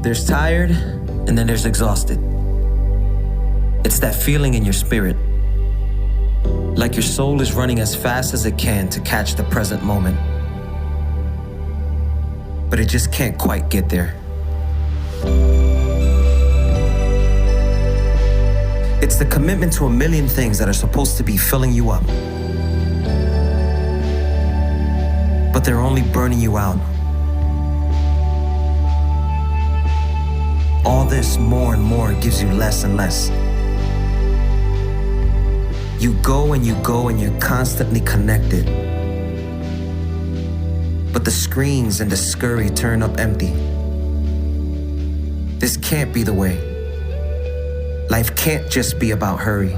There's tired, and then there's exhausted. It's that feeling in your spirit, like your soul is running as fast as it can to catch the present moment, but it just can't quite get there. It's the commitment to a million things that are supposed to be filling you up, but they're only burning you out. All this more and more gives you less and less. You go and you're constantly connected, but the screens and the scurry turn up empty. This can't be the way. Life can't just be about hurry.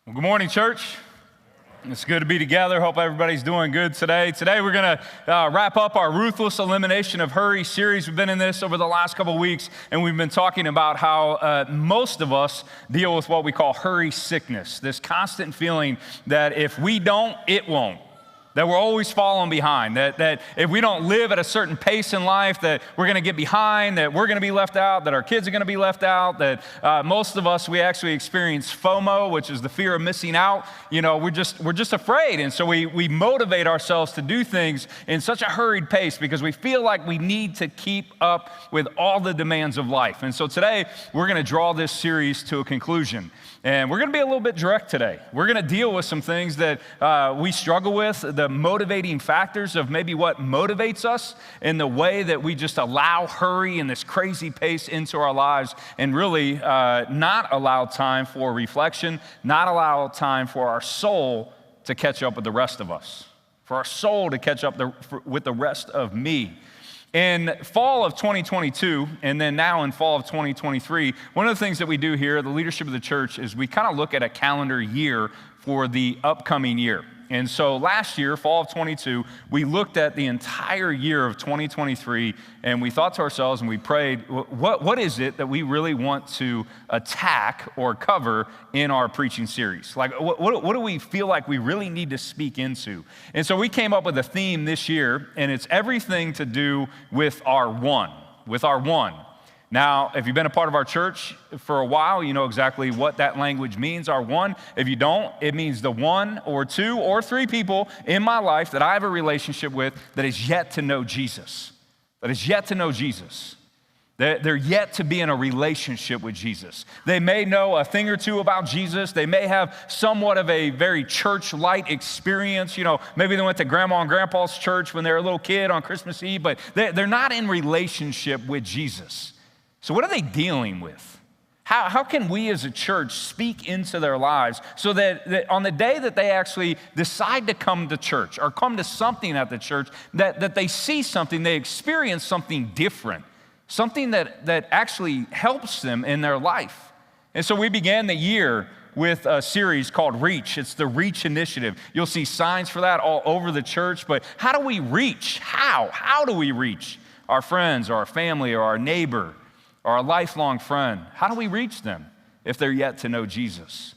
Well, good morning, church. It's good to be together. Hope everybody's doing good today. Today we're going to wrap up our Ruthless Elimination of Hurry series. We've been in this over the last couple of weeks, and we've been talking about how most of us deal with what we call hurry sickness, this constant feeling that if we don't, it won't. That we're always falling behind, that if we don't live at a certain pace in life, that we're going to get behind, that we're going to be left out, that our kids are going to be left out, that most of us, we actually experience FOMO, which is the fear of missing out. You know, we're just afraid, and so we motivate ourselves to do things in such a hurried pace because we feel like we need to keep up with all the demands of life. And so today, we're going to draw this series to a conclusion. And we're going to be a little bit direct today. We're going to deal with some things that we struggle with, the motivating factors of maybe what motivates us in the way that we just allow hurry and this crazy pace into our lives and really not allow time for reflection, not allow time for our soul to catch up with the rest of us, for our soul to catch up with the rest of me. In fall of 2022, and then now in fall of 2023, one of the things that we do here, the leadership of the church, is we kind of look at a calendar year for the upcoming year. And so last year, fall of 22, we looked at the entire year of 2023, and we thought to ourselves and we prayed, what is it that we really want to attack or cover in our preaching series? Like, what do we feel like we really need to speak into? And so we came up with a theme this year, and it's everything to do with our one. Now, if you've been a part of our church for a while, you know exactly what that language means, our one. If you don't, it means the one or two or three people in my life that I have a relationship with that is yet to know Jesus. They're yet to be in a relationship with Jesus. They may know a thing or two about Jesus. They may have somewhat of a very church-light experience. You know, maybe they went to grandma and grandpa's church when they were a little kid on Christmas Eve, but they're not in relationship with Jesus. So what are they dealing with? How can we as a church speak into their lives so that on the day that they actually decide to come to church or come to something at the church, that they see something, they experience something different, something that actually helps them in their life? And so we began the year with a series called Reach. It's the Reach Initiative. You'll see signs for that all over the church, but how do we reach? How do we reach our friends or our family or our neighbor or a lifelong friend? How do we reach them if they're yet to know Jesus?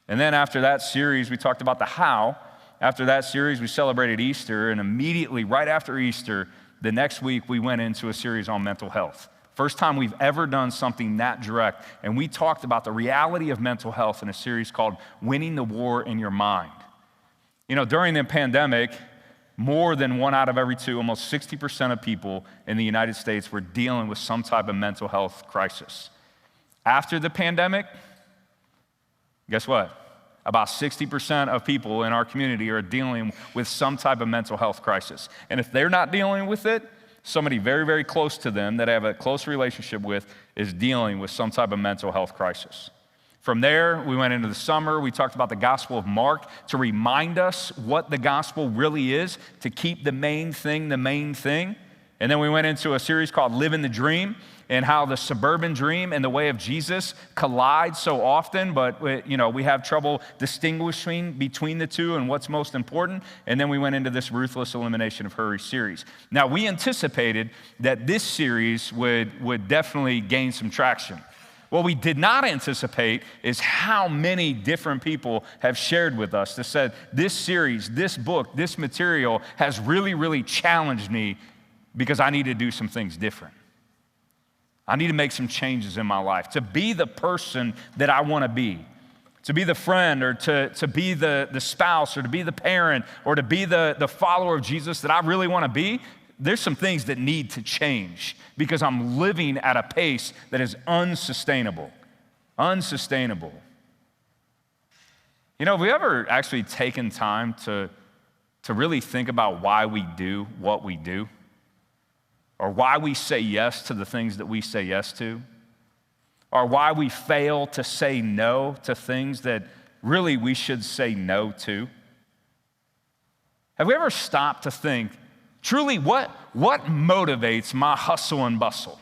And then after that series, we talked about the how. After that series, we celebrated Easter, and immediately right after Easter, the next week, we went into a series on mental health. First time we've ever done something that direct, and we talked about the reality of mental health in a series called Winning the War in Your Mind. You know, during the pandemic, more than 1 out of every 2, almost 60% of people in the United States were dealing with some type of mental health crisis. After the pandemic, guess what? About 60% of people in our community are dealing with some type of mental health crisis. And if they're not dealing with it, somebody very, very close to them that I have a close relationship with is dealing with some type of mental health crisis. From there, we went into the summer. We talked about the Gospel of Mark to remind us what the gospel really is, to keep the main thing the main thing. And then we went into a series called Living the Dream and how the suburban dream and the way of Jesus collide so often, but we have trouble distinguishing between the two and what's most important. And then we went into this Ruthless Elimination of Hurry series. Now, we anticipated that this series would definitely gain some traction. What we did not anticipate is how many different people have shared with us that said, this series, this book, this material has really, really challenged me because I need to do some things different. I need to make some changes in my life to be the person that I want to be the friend, or to be the spouse, or to be the parent, or to be the follower of Jesus that I really want to be. There's some things that need to change because I'm living at a pace that is unsustainable. Unsustainable. You know, have we ever actually taken time to really think about why we do what we do? Or why we say yes to the things that we say yes to? Or why we fail to say no to things that really we should say no to? Have we ever stopped to think, truly, what motivates my hustle and bustle?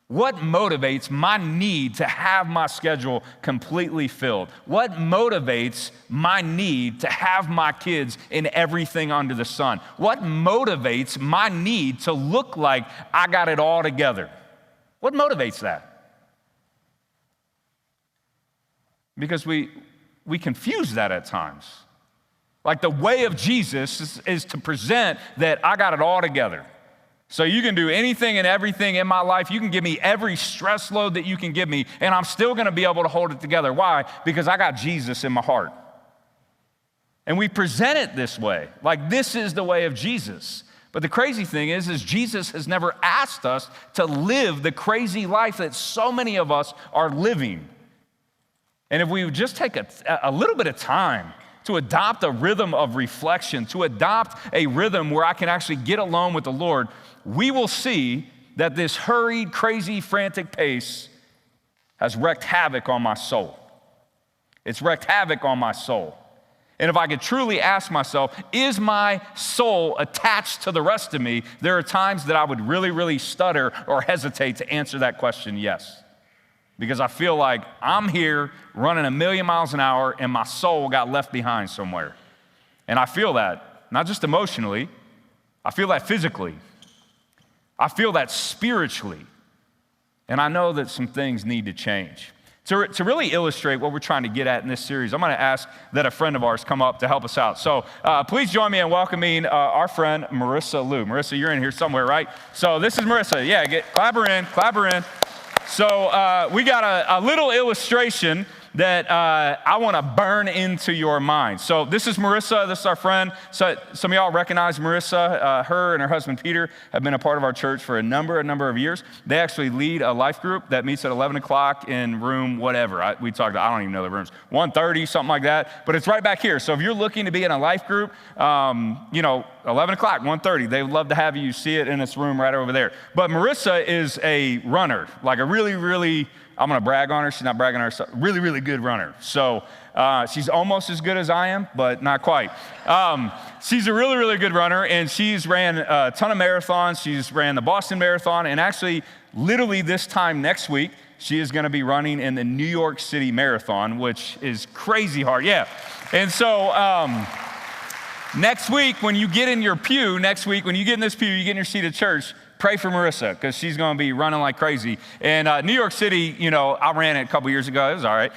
What motivates my need to have my schedule completely filled? What motivates my need to have my kids in everything under the sun? What motivates my need to look like I got it all together? What motivates that? Because we confuse that at times. Like the way of Jesus is to present that I got it all together. So you can do anything and everything in my life. You can give me every stress load that you can give me, and I'm still going to be able to hold it together. Why? Because I got Jesus in my heart. And we present it this way, like this is the way of Jesus. But the crazy thing is Jesus has never asked us to live the crazy life that so many of us are living. And if we would just take a little bit of time to adopt a rhythm of reflection, to adopt a rhythm where I can actually get alone with the Lord, we will see that this hurried, crazy, frantic pace has wreaked havoc on my soul. It's wreaked havoc on my soul. And if I could truly ask myself, is my soul attached to the rest of me? There are times that I would really, really stutter or hesitate to answer that question, yes. Because I feel like I'm here running 1,000,000 miles an hour and my soul got left behind somewhere. And I feel that, not just emotionally, I feel that physically. I feel that spiritually. And I know that some things need to change. To really illustrate what we're trying to get at in this series, I'm going to ask that a friend of ours come up to help us out. So please join me in welcoming our friend, Marissa Liu. Marissa, you're in here somewhere, right? So this is Marissa. Yeah, clap her in. So we got a little illustration that I want to burn into your mind. So this is Marissa. This is our friend. So some of y'all recognize Marissa. Her and her husband, Peter, have been a part of our church for a number of years. They actually lead a life group that meets at 11 o'clock in room whatever. I don't even know the rooms. 130, something like that. But it's right back here. So if you're looking to be in a life group, 11 o'clock, 1:30. They would love to have you see it in this room right over there. But Marissa is a runner, like a really, really, I'm going to brag on her. She's not bragging on herself. Really, really good runner. So she's almost as good as I am, but not quite. She's a really, really good runner, and she's ran a ton of marathons. She's ran the Boston Marathon, and actually, literally this time next week, she is going to be running in the New York City Marathon, which is crazy hard. Yeah. And so next week, when you get in your pew, you get in this pew, you get in your seat at church, pray for Marissa, because she's going to be running like crazy. And New York City, I ran it a couple years ago. It was all right.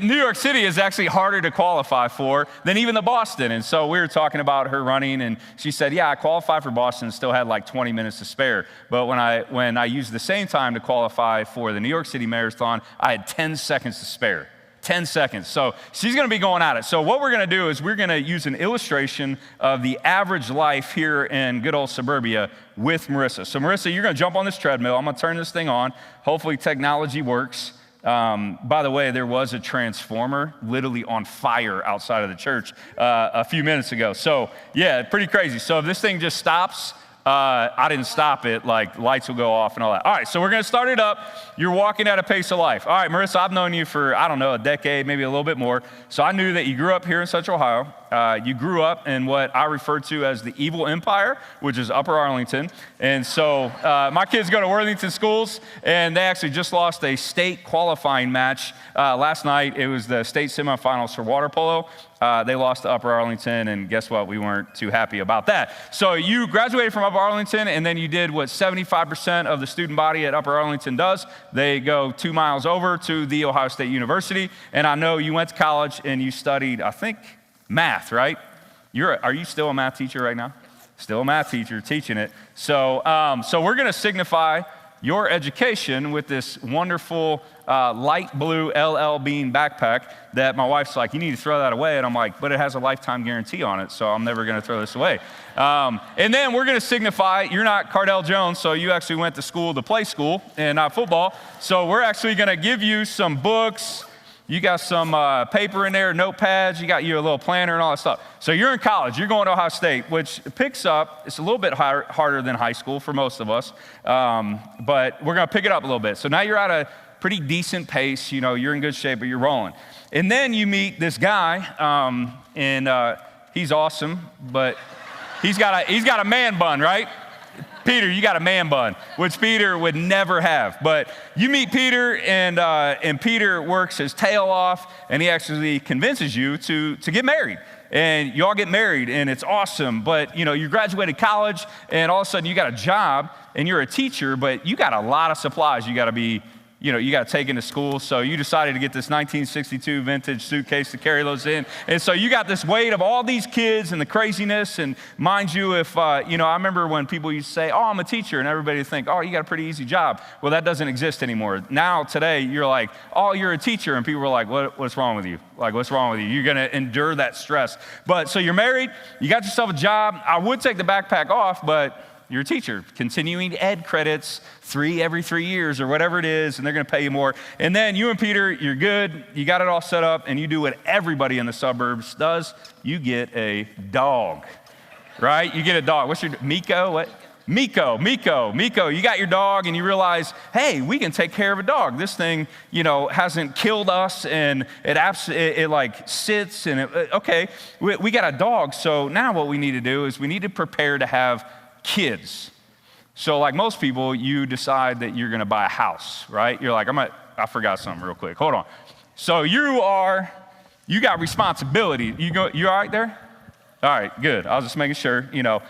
New York City is actually harder to qualify for than even the Boston. And so we were talking about her running, and she said, yeah, I qualified for Boston and still had like 20 minutes to spare. But when I used the same time to qualify for the New York City Marathon, I had 10 seconds to spare. 10 seconds. So she's going to be going at it. So what we're going to do is we're going to use an illustration of the average life here in good old suburbia with Marissa. So Marissa, you're going to jump on this treadmill. I'm going to turn this thing on. Hopefully technology works. By the way, there was a transformer literally on fire outside of the church a few minutes ago. So yeah, pretty crazy. So if this thing just stops, I didn't stop it, like lights will go off and all that. All right, so we're going to start it up. You're walking at a pace of life. All right, Marissa, I've known you for, a decade, maybe a little bit more. So I knew that you grew up here in Central Ohio. You grew up in what I refer to as the evil empire, which is Upper Arlington. And so my kids go to Worthington schools, and they actually just lost a state qualifying match last night. It was the state semifinals for water polo. They lost to Upper Arlington, and guess what? We weren't too happy about that. So you graduated from Upper Arlington, and then you did what 75% of the student body at Upper Arlington does. They go 2 miles over to The Ohio State University, and I know you went to college and you studied, I think, math, right? Are you still a math teacher right now? Still a math teacher teaching it. So we're going to signify your education with this wonderful light blue LL Bean backpack that my wife's like, you need to throw that away. And I'm like, but it has a lifetime guarantee on it, so I'm never going to throw this away. And then we're going to signify you're not Cardell Jones, so you actually went to school to play school and not football. So we're actually going to give you some books. You got some paper in there, notepads, you got you a little planner and all that stuff. So you're in college, you're going to Ohio State, which picks up, it's a little bit harder than high school for most of us, but we're gonna pick it up a little bit. So now you're at a pretty decent pace, you know, you're in good shape, but you're rolling. And then you meet this guy, and he's awesome, but he's got a man bun, right? Peter, you got a man bun, which Peter would never have. But you meet Peter, and Peter works his tail off, and he actually convinces you to get married. And you all get married, and it's awesome. But, you know, you graduated college, and all of a sudden you got a job, and you're a teacher, but you got a lot of supplies you got to take into school. So you decided to get this 1962 vintage suitcase to carry those in. And so you got this weight of all these kids and the craziness. And mind you, if, I remember when people used to say, oh, I'm a teacher, and everybody would think, oh, you got a pretty easy job. Well, that doesn't exist anymore. Now, today, you're like, oh, you're a teacher. And people are like, what's wrong with you? Like, what's wrong with you? You're going to endure that stress. But so you're married, you got yourself a job. I would take the backpack off, but you're a teacher, continuing ed credits, every 3 years or whatever it is, and they're gonna pay you more. And then you and Peter, you're good, you got it all set up, and you do what everybody in the suburbs does. You get a dog, right? You get a dog. What's your, Miko? What? Miko, you got your dog, and you realize, hey, we can take care of a dog. This thing, hasn't killed us, and it like sits, and okay, we got a dog, so now what we need to do is we need to prepare to have kids. So like most people, you decide that you're gonna buy a house, right? You're like, I forgot something real quick, hold on. So you got responsibility. You all right there? All right, good, I was just making sure,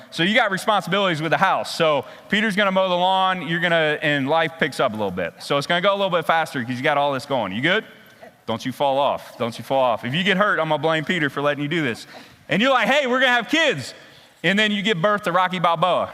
So you got responsibilities with the house. So Peter's gonna mow the lawn, and life picks up a little bit. So it's gonna go a little bit faster because you got all this going. You good? Don't you fall off. If you get hurt, I'm gonna blame Peter for letting you do this. And you're like, hey, we're gonna have kids. And then you give birth to Rocky Balboa.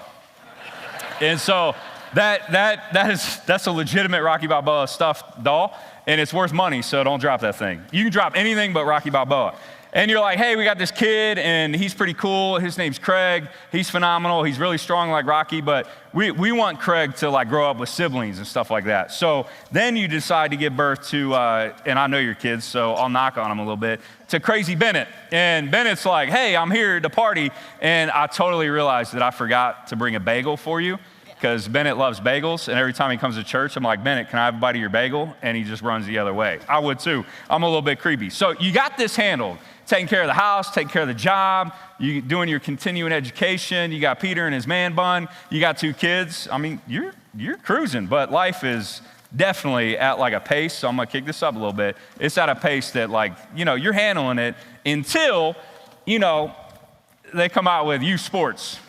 And so that's a legitimate Rocky Balboa stuffed doll, and it's worth money, so don't drop that thing. You can drop anything but Rocky Balboa. And you're like, hey, we got this kid, and he's pretty cool. His name's Craig. He's phenomenal. He's really strong like Rocky, but we want Craig to like grow up with siblings and stuff like that. So then you decide to give birth to, and I know your kids, so I'll knock on them a little bit, to Crazy Bennett. And Bennett's like, hey, I'm here to party. And I totally realized that I forgot to bring a bagel for you, because Bennett loves bagels, and every time he comes to church, I'm like, Bennett, can I have a bite of your bagel? And he just runs the other way. I would too. I'm a little bit creepy. So you got this handled. Taking care of the house, taking care of the job, you doing your continuing education, you got Peter and his man bun, you got 2 kids. I mean, you're cruising, but life is definitely at like a pace, so I'm gonna kick this up a little bit. It's at a pace that like, you're handling it until, they come out with youth sports.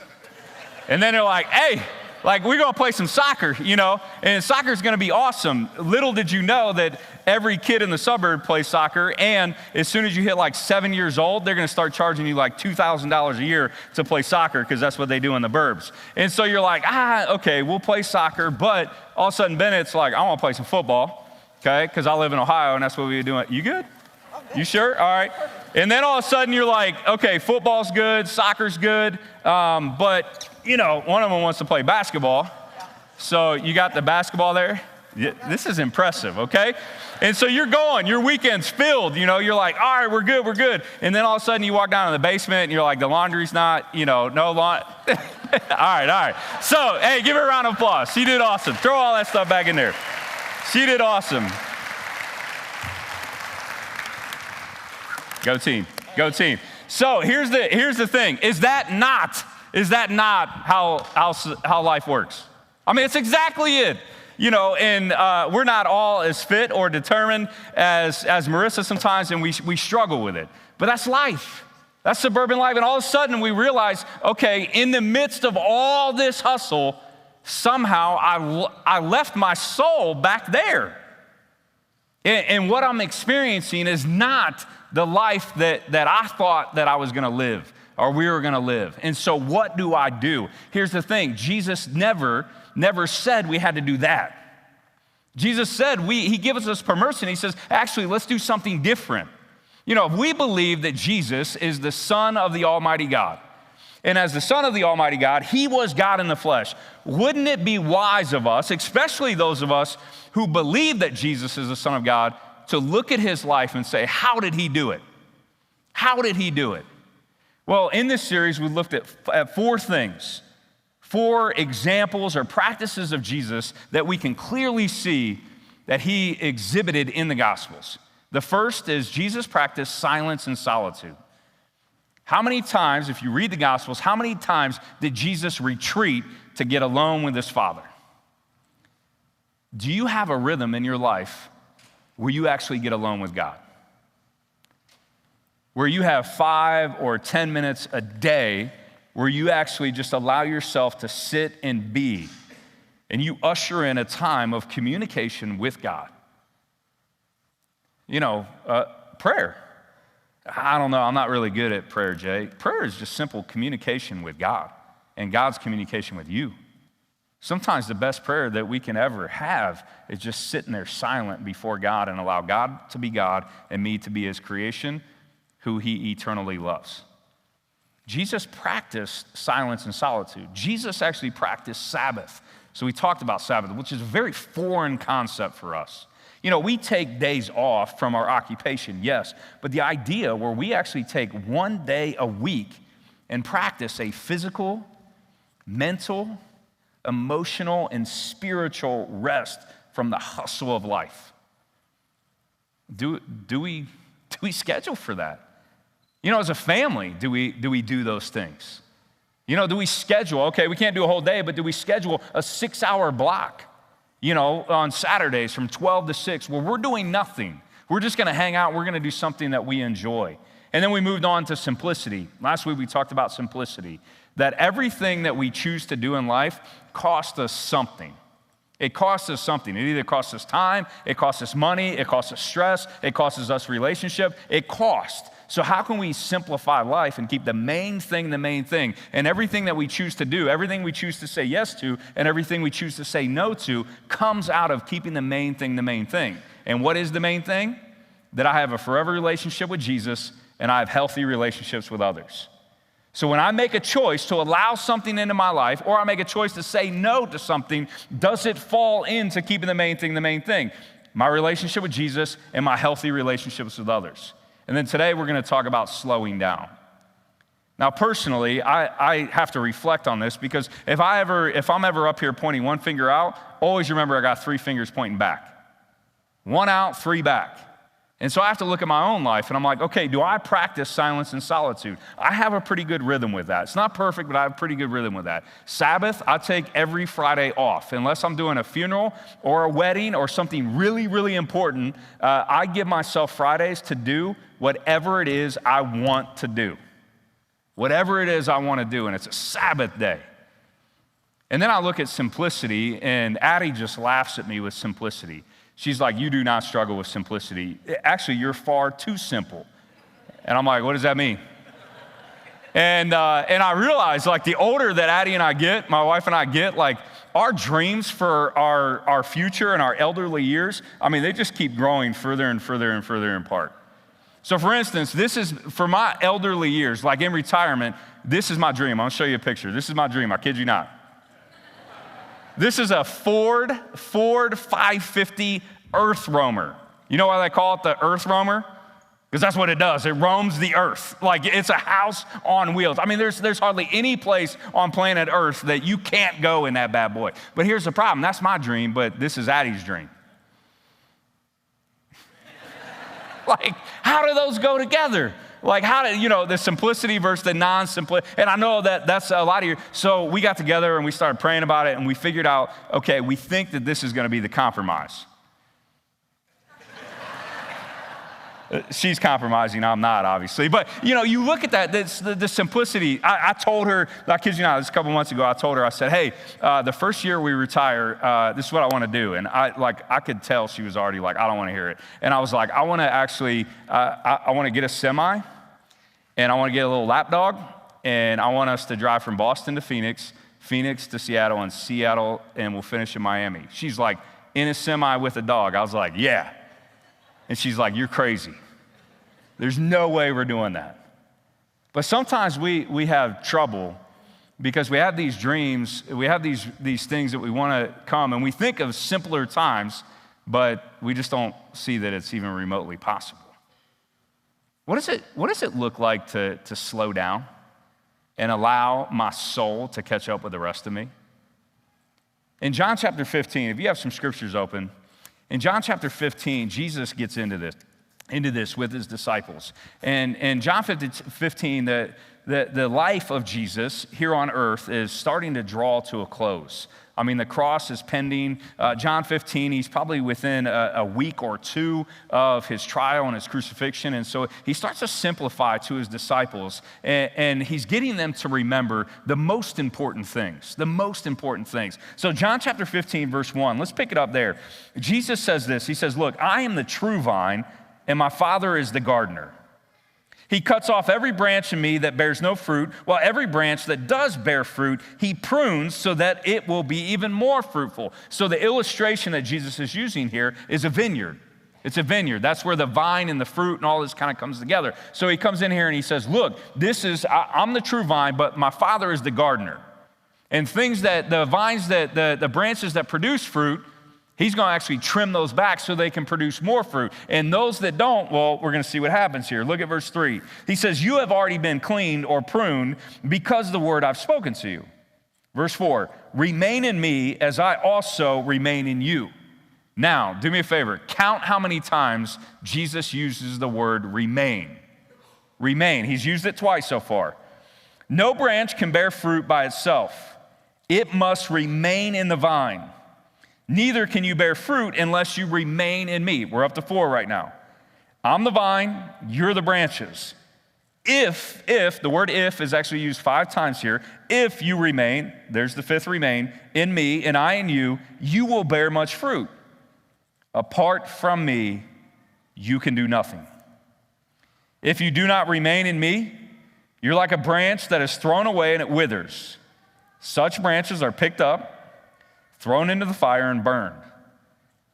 And then they're like, hey, like we're gonna play some soccer, and soccer's gonna be awesome. Little did you know that every kid in the suburb plays soccer, and as soon as you hit like 7 years old, they're gonna start charging you like $2,000 a year to play soccer, because that's what they do in the burbs. And so you're like, okay, we'll play soccer, but all of a sudden Bennett's like, I wanna play some football, okay, because I live in Ohio and that's what we were doing. You good? You sure? All right. And then all of a sudden you're like, okay, football's good, soccer's good, but one of them wants to play basketball. So you got the basketball there. This is impressive, okay? And so you're going, your weekend's filled, you're like, all right, we're good. And then all of a sudden you walk down to the basement and you're like, the laundry's not, no laundry. All right. So, hey, give her a round of applause. She did awesome. Throw all that stuff back in there. She did awesome. Go team. So here's the thing. Is that not how life works? I mean, it's exactly it. And we're not all as fit or determined as Marissa sometimes, and we struggle with it. But that's life. That's suburban life. And all of a sudden we realize, okay, in the midst of all this hustle, somehow I left my soul back there. And what I'm experiencing is not the life that I thought that I was going to live or we were going to live. And so what do I do? Here's the thing. Jesus never said we had to do that. Jesus said he gives us permission. He says, actually, let's do something different. If we believe that Jesus is the Son of the Almighty God, and as the Son of the Almighty God, he was God in the flesh, wouldn't it be wise of us, especially those of us who believe that Jesus is the Son of God, to look at his life and say, how did he do it? How did he do it? Well, in this series, we looked at four things, four examples or practices of Jesus that we can clearly see that he exhibited in the Gospels. The first is Jesus practiced silence and solitude. How many times, if you read the Gospels, how many times did Jesus retreat to get alone with his Father? Do you have a rhythm in your life where you actually get alone with God? Where you have 5 or 10 minutes a day where you actually just allow yourself to sit and be, and you usher in a time of communication with God. Prayer. I don't know, I'm not really good at prayer, Jay. Prayer is just simple communication with God and God's communication with you. Sometimes the best prayer that we can ever have is just sitting there silent before God and allow God to be God and me to be his creation, who he eternally loves. Jesus practiced silence and solitude. Jesus actually practiced Sabbath. So we talked about Sabbath, which is a very foreign concept for us. We take days off from our occupation, yes, but the idea where we actually take one day a week and practice a physical, mental, emotional, and spiritual rest from the hustle of life. Do we schedule for that? As a family, do we do those things? Do we schedule, okay, we can't do a whole day, but do we schedule a 6-hour block? On Saturdays from 12 to 6, where we're doing nothing. We're just going to hang out. We're going to do something that we enjoy. And then we moved on to simplicity. Last week we talked about simplicity, that everything that we choose to do in life costs us something. It costs us something. It either costs us time, it costs us money, it costs us stress, it costs us relationship. It costs. So how can we simplify life and keep the main thing the main thing? And everything that we choose to do, everything we choose to say yes to, and everything we choose to say no to comes out of keeping the main thing the main thing. And what is the main thing? That I have a forever relationship with Jesus and I have healthy relationships with others. So when I make a choice to allow something into my life, or I make a choice to say no to something, does it fall into keeping the main thing the main thing? My relationship with Jesus and my healthy relationships with others. And then today we're going to talk about slowing down. Now personally, I have to reflect on this because if I'm ever up here pointing one finger out, always remember I got 3 fingers pointing back. 1 out, 3 back. And so I have to look at my own life and I'm like, okay, do I practice silence and solitude? I have a pretty good rhythm with that. It's not perfect, but I have a pretty good rhythm with that. Sabbath, I take every Friday off. Unless I'm doing a funeral or a wedding or something really, really important, I give myself Fridays to do whatever it is I want to do. Whatever it is I want to do, and it's a Sabbath day. And then I look at simplicity, and Addie just laughs at me with simplicity. She's like, you do not struggle with simplicity. Actually, you're far too simple. And I'm like, what does that mean? And I realize, like, the older that Addie and I get, my wife and I get, like, our dreams for our future and our elderly years, I mean, they just keep growing further and further and further apart. So for instance, this is, for my elderly years, like in retirement, this is my dream. I'm gonna show you a picture. This is my dream, I kid you not. This is a Ford 550 Earth Roamer. You know why they call it the Earth Roamer? Because that's what it does. It roams the earth. Like it's a house on wheels. I mean, there's hardly any place on planet Earth that you can't go in that bad boy. But here's the problem. That's my dream, but this is Addie's dream. Like, how do those go together? how do, the simplicity versus the non-simplicity. And I know that that's a lot of you. So we got together and we started praying about it and we figured out, okay, we think that this is going to be the compromise. She's compromising, I'm not, obviously. But, you look at that, the simplicity. I told her, I kid you not, this a couple months ago, I told her, I said, hey, the first year we retire, this is what I want to do. And I could tell she was already like, I don't want to hear it. And I was like, I want to actually, I want to get a semi, and I want to get a little lap dog, and I want us to drive from Boston to Phoenix, Phoenix to Seattle, and Seattle, and we'll finish in Miami. She's like, in a semi with a dog. I was like, yeah. And she's like, you're crazy. There's no way we're doing that. But sometimes we have trouble because we have these dreams, we have these things that we want to come, and we think of simpler times, but we just don't see that it's even remotely possible. What does it look like to slow down and allow my soul to catch up with the rest of me? In John chapter 15, if you have some scriptures open, in John chapter 15, Jesus gets into this with his disciples. And in John 15, the life of Jesus here on earth is starting to draw to a close. I mean, the cross is pending. John 15, he's probably within a week or two of his trial and his crucifixion. And so he starts to simplify to his disciples. And he's getting them to remember the most important things, So John chapter 15, verse 1, let's pick it up there. Jesus says this. He says, look, I am the true vine, and my Father is the gardener. He cuts off every branch in me that bears no fruit, while every branch that does bear fruit, he prunes so that it will be even more fruitful. So the illustration that Jesus is using here is a vineyard. It's a vineyard. That's where the vine and the fruit and all this kind of comes together. So he comes in here and he says, look, I'm the true vine, but my Father is the gardener. And the vines that the branches that produce fruit, he's going to actually trim those back so they can produce more fruit. And those that don't, well, we're going to see what happens here. Look at verse 3. He says, you have already been cleaned or pruned because of the word I've spoken to you. Verse 4, remain in me as I also remain in you. Now, do me a favor. Count how many times Jesus uses the word remain. Remain. He's used it twice so far. No branch can bear fruit by itself. It must remain in the vine. Neither can you bear fruit unless you remain in me. We're up to 4 right now. I'm the vine, you're the branches. If, the word if is actually used 5 times here. If you remain, there's the 5th remain, in me and I in you, you will bear much fruit. Apart from me, you can do nothing. If you do not remain in me, you're like a branch that is thrown away and it withers. Such branches are picked up, thrown into the fire and burned.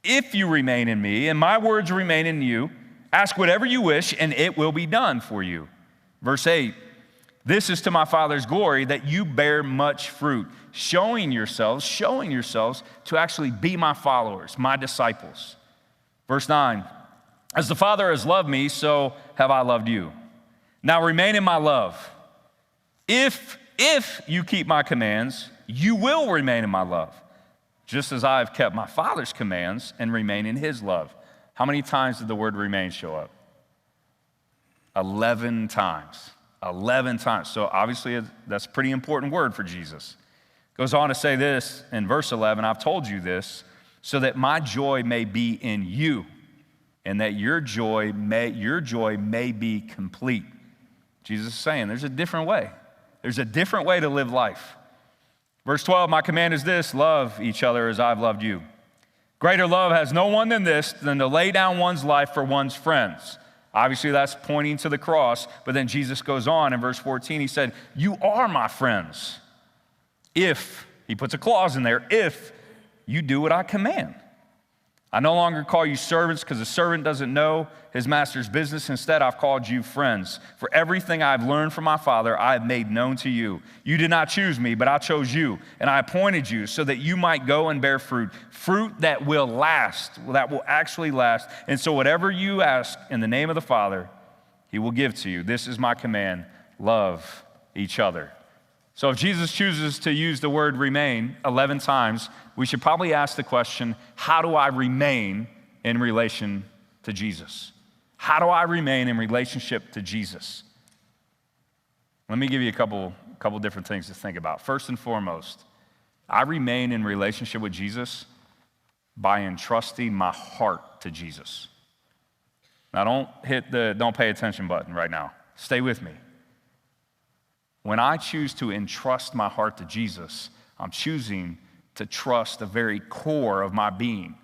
If you remain in me and my words remain in you, ask whatever you wish and it will be done for you. Verse 8, this is to my Father's glory that you bear much fruit, showing yourselves to actually be my followers, my disciples. Verse 9, as the Father has loved me, so have I loved you. Now remain in my love. If you keep my commands, you will remain in my love, just as I have kept my Father's commands and remain in his love. How many times did the word remain show up? 11 times. 11 times. So obviously that's a pretty important word for Jesus. Goes on to say this in verse 11, I've told you this so that my joy may be in you and that your joy may be complete. Jesus is saying there's a different way. There's a different way to live life. Verse 12, my command is this, love each other as I've loved you. Greater love has no one than this, than to lay down one's life for one's friends. Obviously, that's pointing to the cross, but then Jesus goes on in verse 14, he said, you are my friends. If, he puts a clause in there, if you do what I command. I no longer call you servants because a servant doesn't know his master's business. Instead, I've called you friends. For everything I've learned from my Father, I have made known to you. You did not choose me, but I chose you, and I appointed you so that you might go and bear fruit, fruit that will last, that will actually last. And so whatever you ask in the name of the Father, he will give to you. This is my command, love each other. So if Jesus chooses to use the word remain 11 times, we should probably ask the question, how do I remain in relation to Jesus? How do I remain in relationship to Jesus? Let me give you a couple different things to think about. First and foremost, I remain in relationship with Jesus by entrusting my heart to Jesus. Now don't hit the don't pay attention button right now. Stay with me. When I choose to entrust my heart to Jesus, I'm choosing to trust the very core of my being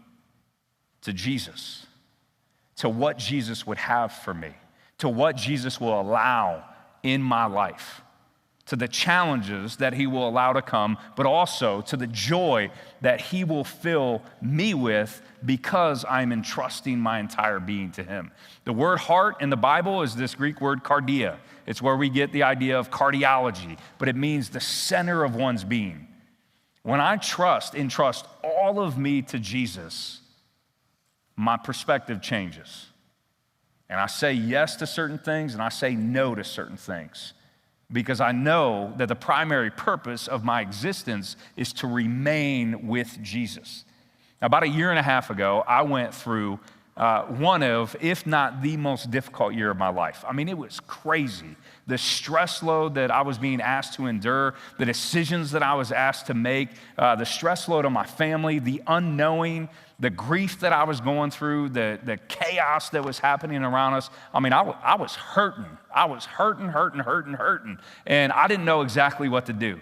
to Jesus, to what Jesus would have for me, to what Jesus will allow in my life, to the challenges that he will allow to come, but also to the joy that he will fill me with because I'm entrusting my entire being to him. The word heart in the Bible is this Greek word cardia. It's where we get the idea of cardiology, but it means the center of one's being. When I entrust all of me to Jesus, my perspective changes. And I say yes to certain things and I say no to certain things, because I know that the primary purpose of my existence is to remain with Jesus. Now, about a year and a half ago, I went through one of, if not the most difficult year of my life. I mean, it was crazy. The stress load that I was being asked to endure, the decisions that I was asked to make, the stress load on my family, the unknowing, the grief that I was going through, the chaos that was happening around us. I mean, I was hurting. I was hurting. And I didn't know exactly what to do.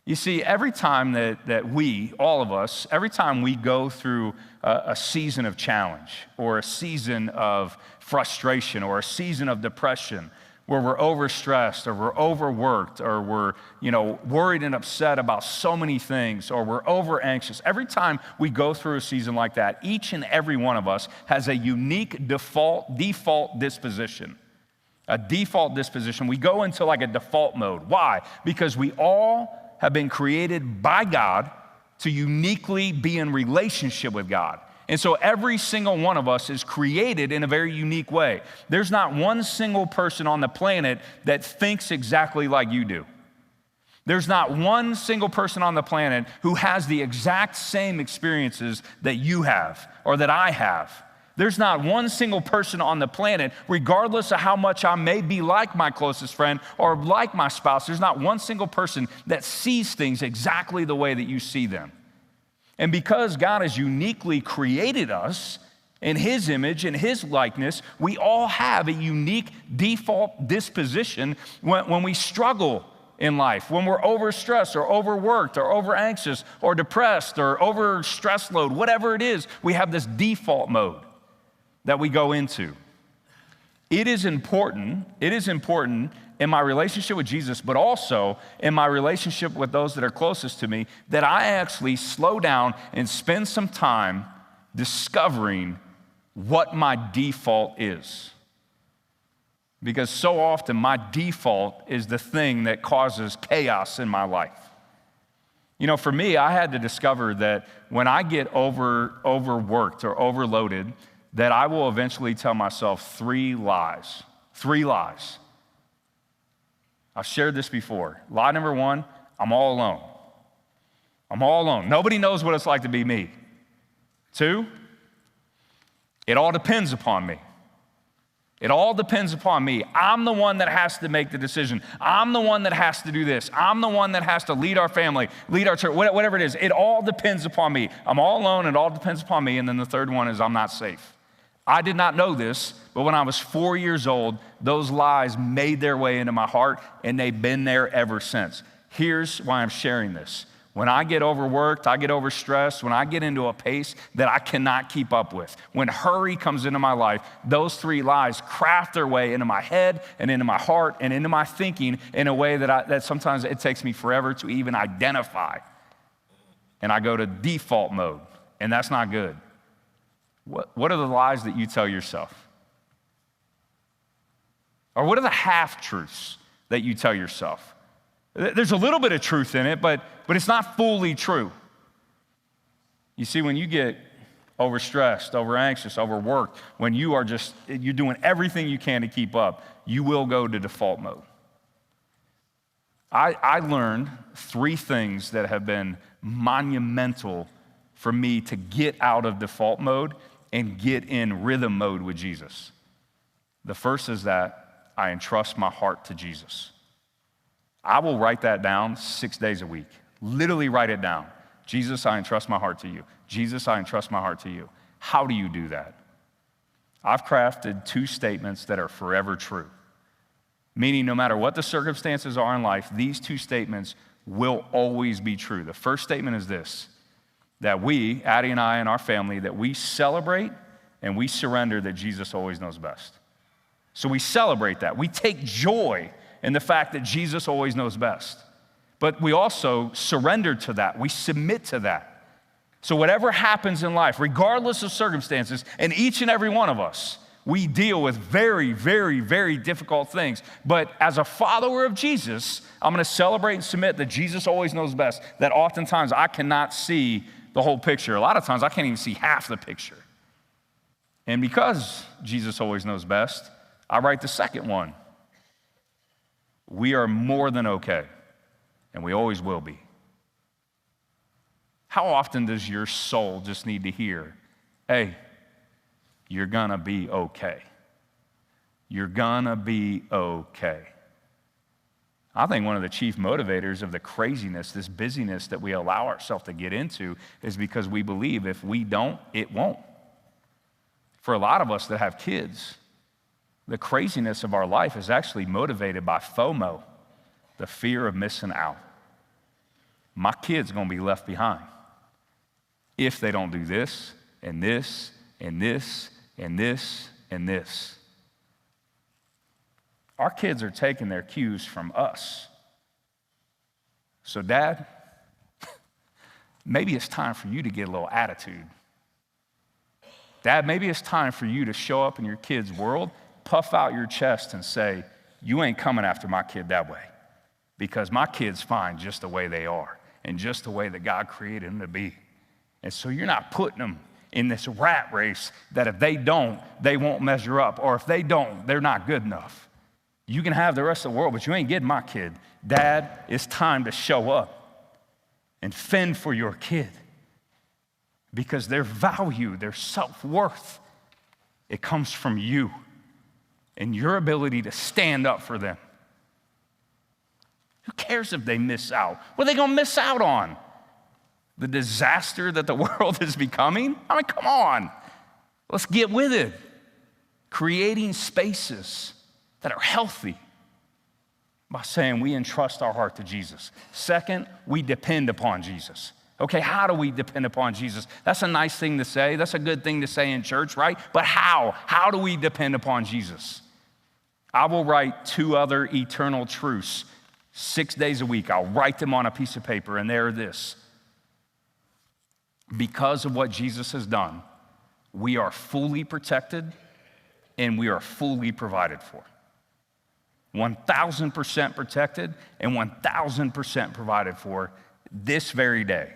You see, every time that we, all of us, every time we go through a season of challenge or a season of frustration or a season of depression where we're overstressed or we're overworked or we're, worried and upset about so many things or we're over anxious, every time we go through a season like that, each and every one of us has a unique default disposition. A default disposition. We go into like a default mode. Why? Because we all have been created by God to uniquely be in relationship with God. And so every single one of us is created in a very unique way. There's not one single person on the planet that thinks exactly like you do. There's not one single person on the planet who has the exact same experiences that you have or that I have. There's not one single person on the planet, regardless of how much I may be like my closest friend or like my spouse, there's not one single person that sees things exactly the way that you see them. And because God has uniquely created us in his image and his likeness, we all have a unique default disposition when we struggle in life, when we're overstressed or overworked or over anxious or depressed or over stress load, whatever it is, we have this default mode that we go into. It is important in my relationship with Jesus, but also in my relationship with those that are closest to me, that I actually slow down and spend some time discovering what my default is. Because so often my default is the thing that causes chaos in my life. For me, I had to discover that when I get overworked or overloaded, that I will eventually tell myself 3 lies. 3 lies. I've shared this before. Lie number 1, I'm all alone. I'm all alone. Nobody knows what it's like to be me. 2, it all depends upon me. It all depends upon me. I'm the one that has to make the decision. I'm the one that has to do this. I'm the one that has to lead our family, lead our church, whatever it is. It all depends upon me. I'm all alone. It all depends upon me. And then the third one is I'm not safe. I did not know this, but when I was 4 years old, those lies made their way into my heart, and they've been there ever since. Here's why I'm sharing this. When I get overworked, I get overstressed, when I get into a pace that I cannot keep up with, when hurry comes into my life, those 3 lies craft their way into my head and into my heart and into my thinking in a way that sometimes it takes me forever to even identify. And I go to default mode, and that's not good. What are the lies that you tell yourself? Or what are the half-truths that you tell yourself? There's a little bit of truth in it, but it's not fully true. You see, when you get overstressed, overanxious, overworked, when you're doing everything you can to keep up, you will go to default mode. I learned 3 things that have been monumental for me to get out of default mode and get in rhythm mode with Jesus. The first is that I entrust my heart to Jesus. I will write that down 6 days a week. Literally write it down. Jesus, I entrust my heart to you. Jesus, I entrust my heart to you. How do you do that? I've crafted 2 statements that are forever true. Meaning no matter what the circumstances are in life, these 2 statements will always be true. The first statement is this, that we, Addie and I and our family, that we celebrate and we surrender that Jesus always knows best. So we celebrate that. We take joy in the fact that Jesus always knows best. But we also surrender to that. We submit to that. So whatever happens in life, regardless of circumstances, and each and every one of us, we deal with very, very, very difficult things. But as a follower of Jesus, I'm going to celebrate and submit that Jesus always knows best, that oftentimes I cannot see the whole picture. A lot of times I can't even see half the picture. And because Jesus always knows best, I write the second one. We are more than okay, and we always will be. How often does your soul just need to hear, hey, you're gonna be okay. You're gonna be okay. I think one of the chief motivators of the craziness, this busyness that we allow ourselves to get into is because we believe if we don't, it won't. For a lot of us that have kids, the craziness of our life is actually motivated by FOMO, the fear of missing out. My kid's gonna be left behind if they don't do this and this and this and this and this. Our kids are taking their cues from us. So, Dad, maybe it's time for you to get a little attitude. Dad, maybe it's time for you to show up in your kid's world, puff out your chest and say, you ain't coming after my kid that way, because my kid's fine just the way they are and just the way that God created them to be. And so you're not putting them in this rat race that if they don't, they won't measure up, or if they don't, they're not good enough. You can have the rest of the world, but you ain't getting my kid. Dad, it's time to show up and fend for your kid, because their value, their self-worth, it comes from you and your ability to stand up for them. Who cares if they miss out? What are they going to miss out on? The disaster that the world is becoming? I mean, come on. Let's get with it. Creating spaces that are healthy by saying we entrust our heart to Jesus. Second, we depend upon Jesus. Okay, how do we depend upon Jesus? That's a nice thing to say. That's a good thing to say in church, right? But how? How do we depend upon Jesus? I will write 2 other eternal truths 6 days a week. I'll write them on a piece of paper, and they're this. Because of what Jesus has done, we are fully protected and we are fully provided for. 1,000% protected and 1,000% provided for this very day.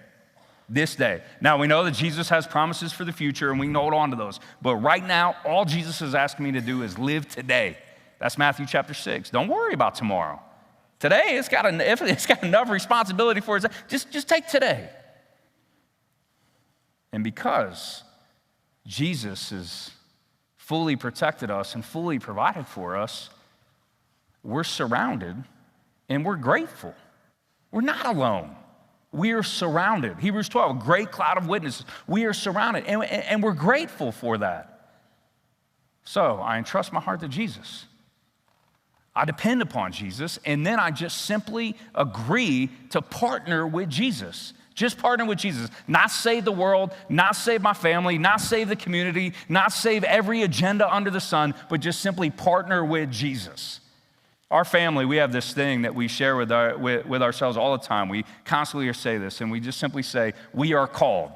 This day. Now, we know that Jesus has promises for the future and we can hold on to those. But right now, all Jesus is asking me to do is live today. That's Matthew chapter 6. Don't worry about tomorrow. Today, it's got enough responsibility for it. Just take today. And because Jesus has fully protected us and fully provided for us, we're surrounded and we're grateful. We're not alone. We are surrounded. Hebrews 12, a great cloud of witnesses. We are surrounded and we're grateful for that. So I entrust my heart to Jesus. I depend upon Jesus, and then I just simply agree to partner with Jesus. Just partner with Jesus. Not save the world, not save my family, not save the community, not save every agenda under the sun, but just simply partner with Jesus. Our family, we have this thing that we share with ourselves all the time. We constantly say this, and we just simply say, we are called.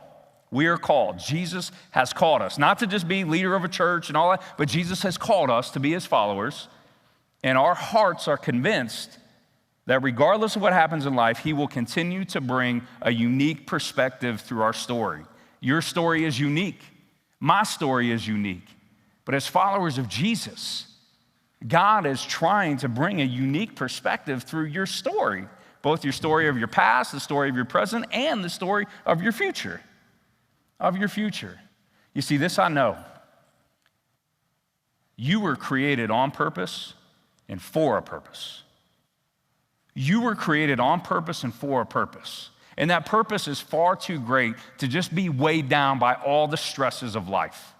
We are called. Jesus has called us, not to just be leader of a church and all that, but Jesus has called us to be his followers, and our hearts are convinced that regardless of what happens in life, he will continue to bring a unique perspective through our story. Your story is unique. My story is unique. But as followers of Jesus, God is trying to bring a unique perspective through your story, both your story of your past, the story of your present, and the story of your future. You see, this I know. You were created on purpose and for a purpose. You were created on purpose and for a purpose. And that purpose is far too great to just be weighed down by all the stresses of life.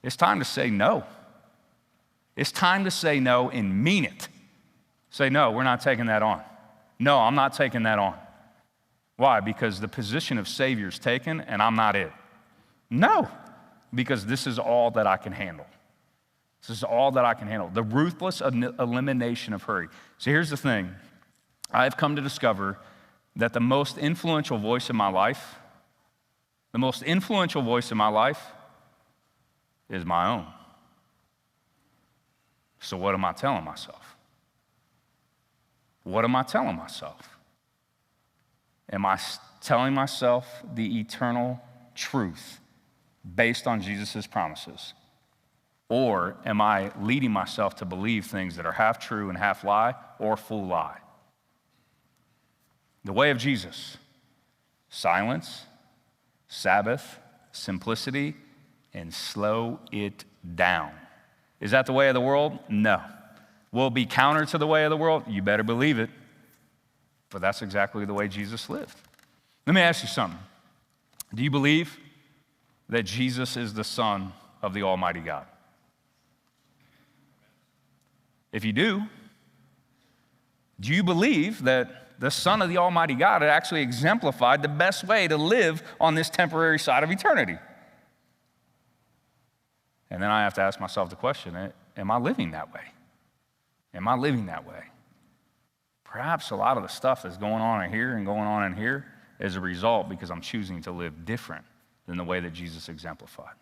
It's time to say no. It's time to say no and mean it. Say, no, we're not taking that on. No, I'm not taking that on. Why? Because the position of Savior is taken and I'm not it. No, because this is all that I can handle. This is all that I can handle. The ruthless elimination of hurry. So here's the thing. I've come to discover that the most influential voice in my life, is my own. So what am I telling myself? What am I telling myself? Am I telling myself the eternal truth based on Jesus' promises? Or am I leading myself to believe things that are half true and half lie or full lie? The way of Jesus: silence, Sabbath, simplicity, and slow it down. Is that the way of the world? No. Will it be counter to the way of the world? You better believe it. But that's exactly the way Jesus lived. Let me ask you something. Do you believe that Jesus is the Son of the Almighty God? If you do you believe that the Son of the Almighty God had actually exemplified the best way to live on this temporary side of eternity? And then I have to ask myself the question, am I living that way? Am I living that way? Perhaps a lot of the stuff that's going on in here and going on in here is a result because I'm choosing to live different than the way that Jesus exemplified.